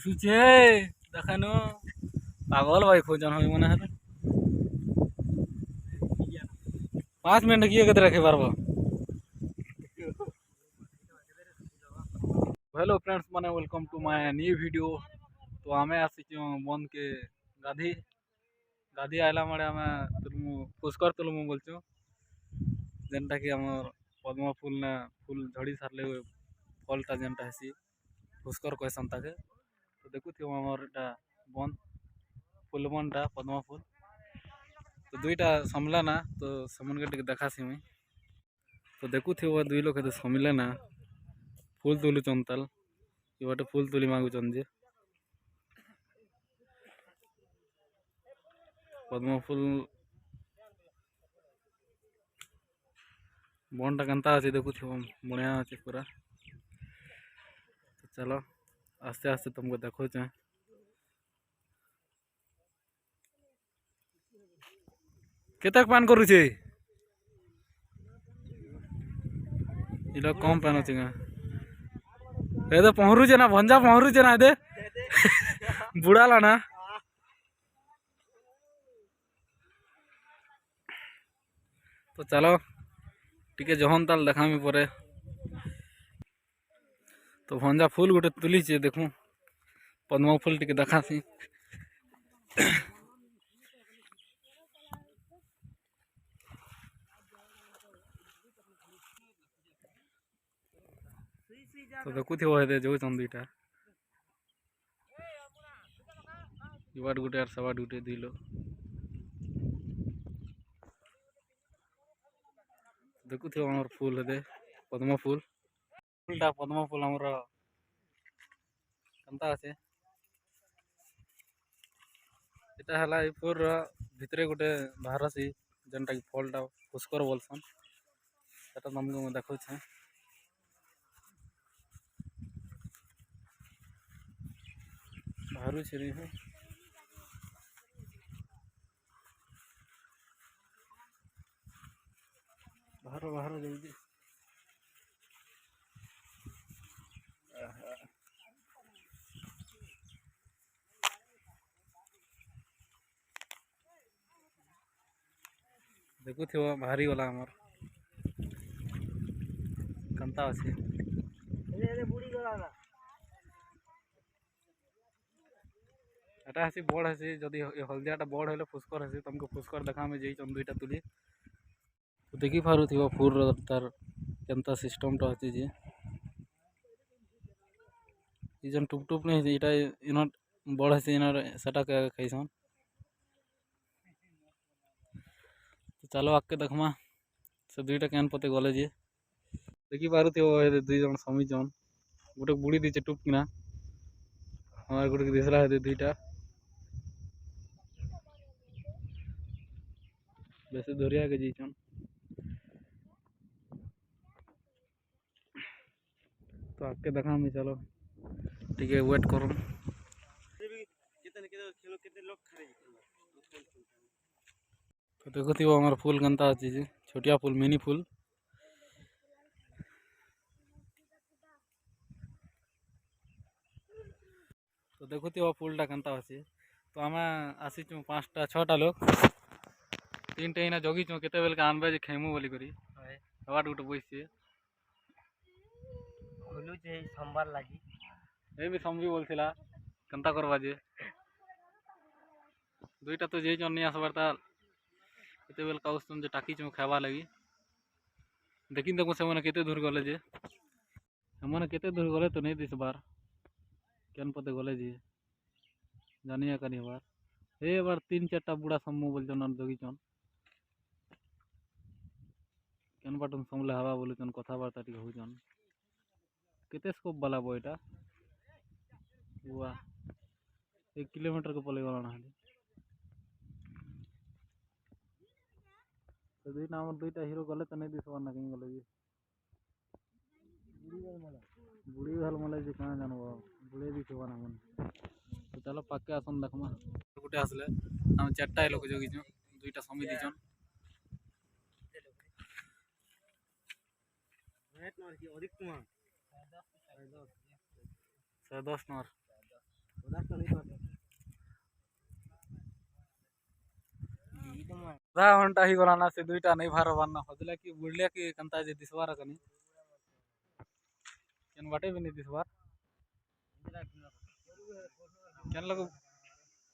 শুছে দেখানো পাগল ভাই খোঁজন হই মনে হয় 5 মিনিট গিয়ে কেতে রাখি পারবো। हेलो फ्रेंड्स माने welcome to my new video. तो आमे आसी बन के गाधी गाधी आइला मारे आमे तुलमु पुष्कर तुलमु बोलछु जेनटा कि हमर पद्म फूल ना फूल झड़ी सारले फलटा जेनटा हेसी पुष्कर कहसन ताके। तो देखुथियो हमर एटा बन फूल बनटा पद्म फूल तो दुईटा समला ना तो समन के टिके देखासी मुई। तो देखुथियो दुई लोग के समिले ना फूल तुलु चंताल ये बाटे फूल तुली मागु चंजे पद्म फूल बनटा केनता अच्छे देखुथियो बढ़िया अच्छे पूरा। तो चलो आस्ते आस्ते तुमको देखो चाहे केतक पान करू छे इला कम पान अछि गा ए तो पहरू छे ना भंजा पहरू छे ना दे बुढ़ाला ना। तो चलो टिके जहन ताल देखामी परे। तो भंजा फूल गोटे तुली छे देखू पद्म फूल टिके देखासी। तो देखुथियो हेदे जो दुईटा इवाड गुटे आर सवाड गुटे दिलो देखुथियो हमर फूल हेदे पद्म फूल फूलटा पद्म फूल हमर केनता আছে এটা हला इपुर भितरे गुटे बाहरसी जेनटा कि फलटा पुष्कर बोलसन सेटा तुमको मैं देखौ छे। बाहरु छे रे बाहर बाहर जल्दी देखुथियो भारी वाला हमर कंता আছে এটা হাসি বড় হাসি যদি হলদিয়াটা বড় হলে পুষ্কর হাসি तुमको पुष्कर देखा में जेई चन दुईटा तुली। तो देखि पारुथियो फूल तार केनता सिस्टमटा अछि जे ई जन टुप टुप नहीं इटा इनर बड़ हासि इनर सेटा के खाइसन। तो चलो आके देखमा से दुईटा केन पते गले जे देखि पारुथियो ए दुई जन समी जन गोटे बुड़ी दिचे टुप किना हमार गोटे के दिसला हे दुईटा बेसी दरिया के जीचन। तो आके देखा मैं चलो ठीक है वेट करो। तो देखो थी वो हमारा फूल गंता चीज छोटिया फूल मिनी फूल। तो देखो थी वो फूलटा गंता अच्छे। तो आम आसी 5टा 6टा लोग 3टा इना जगी छो केते बेल के आनबे जे खेमु बोली करी हवाट गुटे बइसे खोलू जे सोमवार लागी ए भी समझी बोलथिला कंता करबा जे दुईटा तो जे जन नहीं आसबार ता केते बेल काउस तुम जे टाकी छो खावा लगी देखिन देखो से माने केते दूर गले जे हमने केते दूर गले तो नहीं दिस बार केन पते गले जे जानिया कनी बार ए बार 3-4टा बुढ़ा सम्मु बोल जन जगी छन केन बाटन समले हवा बोले जन कथा बार्ता टी हो जन केते स्कोप वाला बोयटा वाह 1 किलोमीटर को पले गला ना। तो दुईटा हमर दुईटा हीरो गले तो नहीं दिसबार ना कहीं गले जी बुढ़ी वाल मले जी कहाँ जानबो बुढ़े दिसबा ना मन। तो चलो पक्के आसन देखमा गुटे आसले हम 4टा लोग जगी छ दुईटा समी दिजन नेट मार की अधिक तुमा 110 नर आधा घंटा ही गलाना से दुईटा नहीं भार बारना हजला कि बुढ़लिया कि कंता जे दिसवार कनी केन बाटे भी नहीं दिसवार केन लोग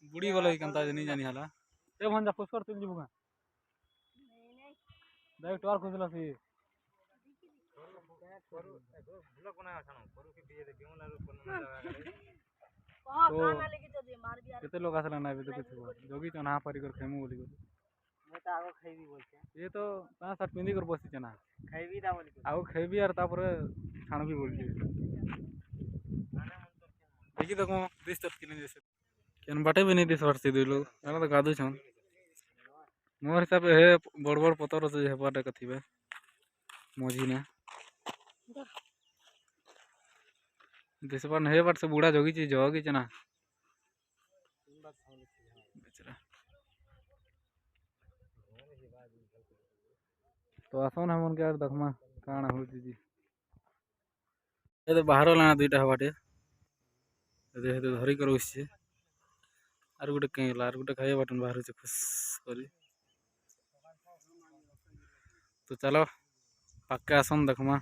बुढ़ी गलो ही कंता जे नहीं जानी हाला ए भंजा पुष्कर तुम जीबुगा दाई टोर खुजला सी तो केते लोग आसला ना भी देखो जोगी तो ना पारी कर खेमु बोली मैं तो आगो खाइबी बोलते ये तो पांच सात पिंदी कर बसी ना खाइबी दा बोली आउ खेबी यार तापरे छाणबी बोलছি देखी देखो दिस तक किने जैसे केन बाटे भी नहीं दिस वर्षी दुई लोग एला तो गादू छन मोर हिसाब हे बड़ बड़ पतर से हे बाटे कथिबे मोजी ने दिस बार हे बार से बूढ़ा जोगी जना बेचारा तो आसन हमन के यार दखमा काना हो जी ए तो बाहर लाना दुईटा बाटे दे धरी कर बसছে আর গোটে কেলা আর গোটে খাইয়া বাটন বাহার হচ্ছে খুশ করি তো চলো পাক্কে আসন দেখমা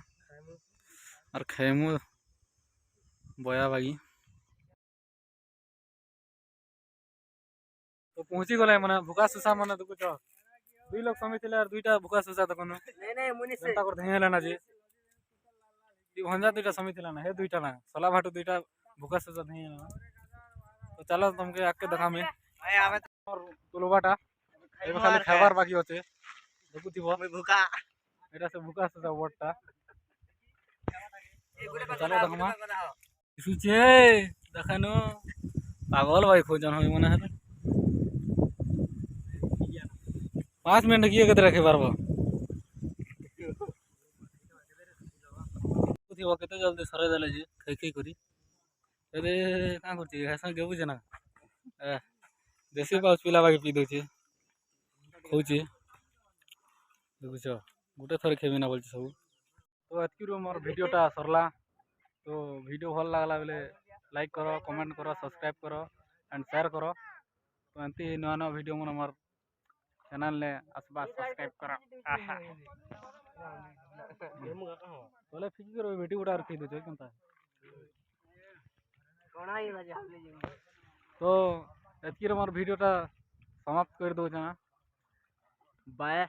আর খাইমু বয়া বাগি তো পৌঁছি গলে মানে ভুকা সুসা মানে দেখুছ দুই লোক সমি ଥିଲେ আর দুইটা ভুকা সুসা দেখুন नहीं मुनि से जनता कर ধেইলা না যে ই ভঞ্জা দুইটা সমি ଥିଲା না হে দুইটা না সলা ভাটু দুইটা ভুকা সুসা ধেইলা না তো চলো তোমাকে আকে দেখামে भाई आवे और তুলবাটা এবার খালি খাবার বাকি আছে দেখুথিব मैं भूखा এটা সে ভুকা সুসা বড়টা ए गुडे চলো बता দেখমা बता শুছে দেখানো পাগল ভাই খোঁজন হই মনে হয় 5 মিনিট গিয়ে কেতে রাখি পারবো দেখুথিব কেতে জলদি সরে দেলে যে খাই খাই করি ଏବେ କାଁ କରୁଛି ଘାସ ଗବୁଛେ ନା ଦେଶୀ ପାଉଚ୍ ପିଲା ବାକି ପିଇ ଦଉଛେ ଖଉଛେ ଦେଖୁଛ ଗୋଟେ ଥରେ ଖେବି ନା ବୋଲଛି ସବୁ ତ ଏତିକିରୁ ମୋର ଭିଡ଼ିଓଟା ସରିଲା ତ ଭିଡ଼ିଓ ଭଲ ଲାଗଲା ବେଲେ ଲାଇକ୍ କର କମେଣ୍ଟ କର ସବସ୍କ୍ରାଇବ୍ କର ଆଣ୍ଡ ସେୟାର କର ତ ଏମିତି ନୂଆ ନୂଆ ଭିଡ଼ିଓ ମାନେ ମୋର ଚ୍ୟାନେଲରେ ଆସିବା ସବସ୍କ୍ରାଇବ୍ କର ବୋଲେ ଫିକି କର ଭେଟି ଗୁଡ଼ା ରଖି ଦେଉଛ କେନ୍ତା कोना ही बजा ले तो एतकी मोर भिडियोटा समाप्त कर दो बाय।